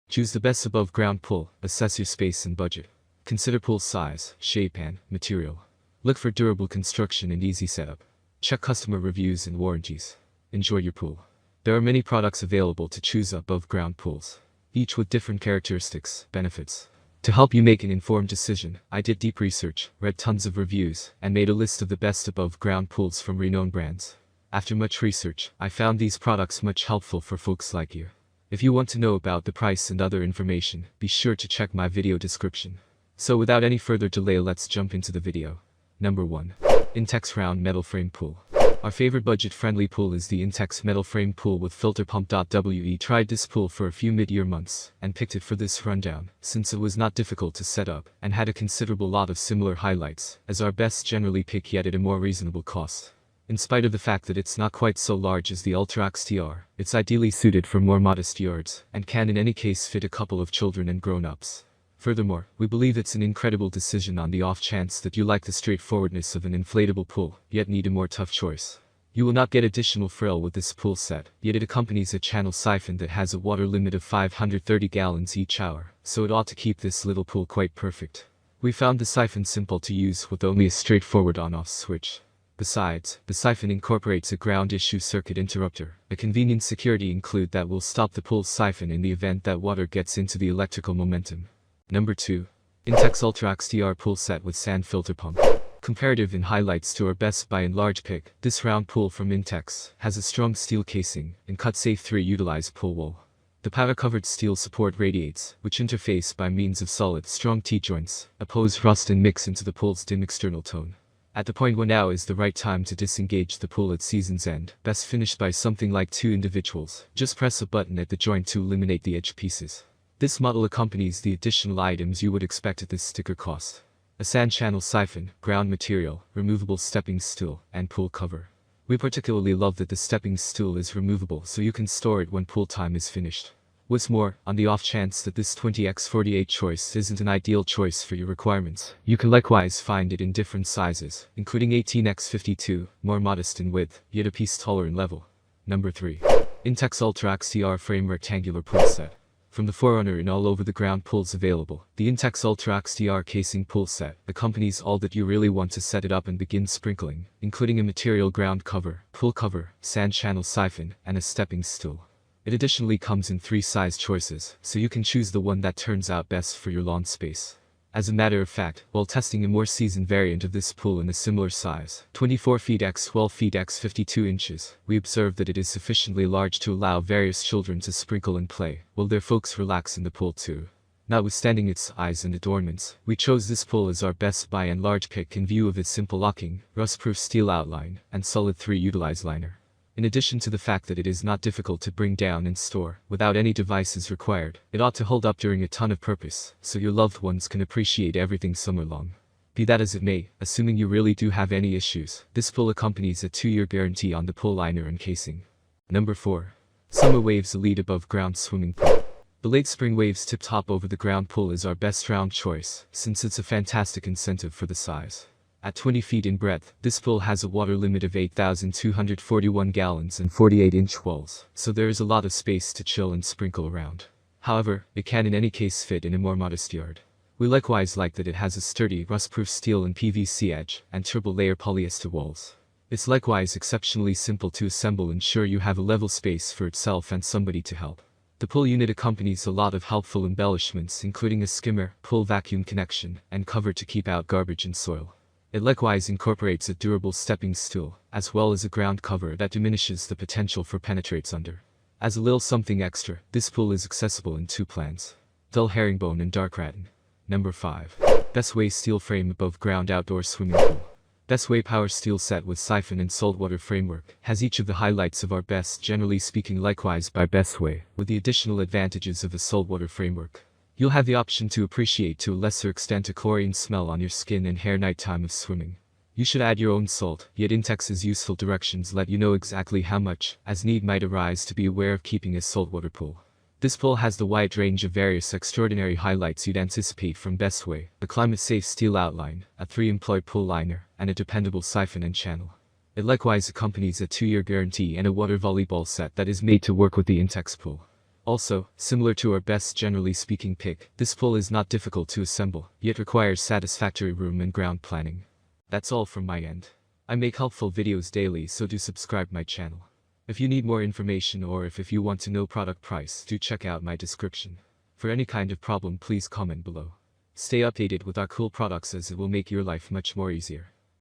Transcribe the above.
Choose the best above ground pool, assess your space and budget. Consider pool size, shape and material. Look for durable construction and easy setup. Check customer reviews and warranties. Enjoy your pool. There are many products available to choose above ground pools, each with different characteristics, benefits. To help you make an informed decision, I did deep research, read tons of reviews, and made a list of the best above ground pools from renowned brands. After much research, I found these products much helpful for folks like you. If you want to know about the price and other information, be sure to check my video description. So without any further delay, let's jump into the video. Number 1. Intex Round Metal Frame Pool. Our favorite budget-friendly pool is the Intex Metal Frame Pool with filter pump. We tried this pool for a few mid-year months, and picked it for this rundown, since it was not difficult to set up, and had a considerable lot of similar highlights, as our best generally pick yet at a more reasonable cost. In spite of the fact that it's not quite so large as the Ultrax TR, it's ideally suited for more modest yards, and can in any case fit a couple of children and grown-ups. Furthermore, we believe it's an incredible decision on the off chance that you like the straightforwardness of an inflatable pool, yet need a more tough choice. You will not get additional frill with this pool set, yet it accompanies a channel siphon that has a water limit of 530 gallons each hour, so it ought to keep this little pool quite perfect. We found the siphon simple to use with only a straightforward on-off switch. Besides, the siphon incorporates a ground issue circuit interrupter, a convenient security include that will stop the pool's siphon in the event that water gets into the electrical momentum. Number 2. Intex Ultrax TR Pool Set with Sand Filter Pump. Comparative in highlights to our best by and large pick, this round pool from Intex has a strong steel casing and cut-safe 3-utilized pool wall. The powder-covered steel support radiates, which interface by means of solid, strong T-joints, oppose rust and mix into the pool's dim external tone. At the point when now is the right time to disengage the pool at season's end, best finished by something like 2 individuals. Just press a button at the joint to eliminate the edge pieces. This model accompanies the additional items you would expect at this sticker cost. A sand channel siphon, ground material, removable stepping stool, and pool cover. We particularly love that the stepping stool is removable so you can store it when pool time is finished. What's more, on the off chance that this 20x48 choice isn't an ideal choice for your requirements, you can likewise find it in different sizes, including 18x52, more modest in width, yet a piece taller in level. Number 3. Intex Ultrax TR Frame Rectangular Pool Set. From the forerunner in all over the ground pools available, the Intex Ultrax TR Casing Pool Set accompanies all that you really want to set it up and begin sprinkling, including a material ground cover, pool cover, sand channel siphon, and a stepping stool. It additionally comes in 3 size choices, so you can choose the one that turns out best for your lawn space. As a matter of fact, while testing a more seasoned variant of this pool in a similar size, 24 feet x 12 feet x 52 inches, we observed that it is sufficiently large to allow various children to sprinkle and play, while their folks relax in the pool too. Notwithstanding its size and adornments, we chose this pool as our best by and large pick in view of its simple locking, rust-proof steel outline, and solid 3-utilized liner. In addition to the fact that it is not difficult to bring down and store, without any devices required, it ought to hold up during a ton of purpose, so your loved ones can appreciate everything summer long. Be that as it may, assuming you really do have any issues, this pool accompanies a 2-year guarantee on the pool liner and casing. Number 4. Summer Waves Elite Above Ground Swimming Pool. The late spring Waves Tip Top Over the Ground Pool is our best round choice, since it's a fantastic incentive for the size. At 20 feet in breadth, this pool has a water limit of 8,241 gallons and 48-inch walls, so there is a lot of space to chill and sprinkle around. However, it can in any case fit in a more modest yard. We likewise like that it has a sturdy, rust-proof steel and PVC edge, and triple-layer polyester walls. It's likewise exceptionally simple to assemble, ensure you have a level space for itself and somebody to help. The pool unit accompanies a lot of helpful embellishments, including a skimmer, pool vacuum connection, and cover to keep out garbage and soil. It likewise incorporates a durable stepping stool, as well as a ground cover that diminishes the potential for penetrates under. As a little something extra, this pool is accessible in 2 plans: dull herringbone and dark rattan. Number 5. Bestway Steel Frame Above Ground Outdoor Swimming Pool. Bestway Power Steel Set with Siphon and Saltwater Framework has each of the highlights of our best, generally speaking, likewise by Bestway, with the additional advantages of the saltwater framework. You'll have the option to appreciate to a lesser extent a chlorine smell on your skin and hair nighttime of swimming. You should add your own salt, yet Intex's useful directions let you know exactly how much, as need might arise to be aware of keeping a saltwater pool. This pool has the wide range of various extraordinary highlights you'd anticipate from Bestway: a climate-safe steel outline, a 3-employ pool liner, and a dependable siphon and channel. It likewise accompanies a 2-year guarantee and a water volleyball set that is made to work with the Intex pool. Also, similar to our best generally speaking pick, this pole is not difficult to assemble, yet requires satisfactory room and ground planning. That's all from my end. I make helpful videos daily, so do subscribe my channel. If you need more information or if you want to know product price, do check out my description. For any kind of problem, please comment below. Stay updated with our cool products as it will make your life much more easier.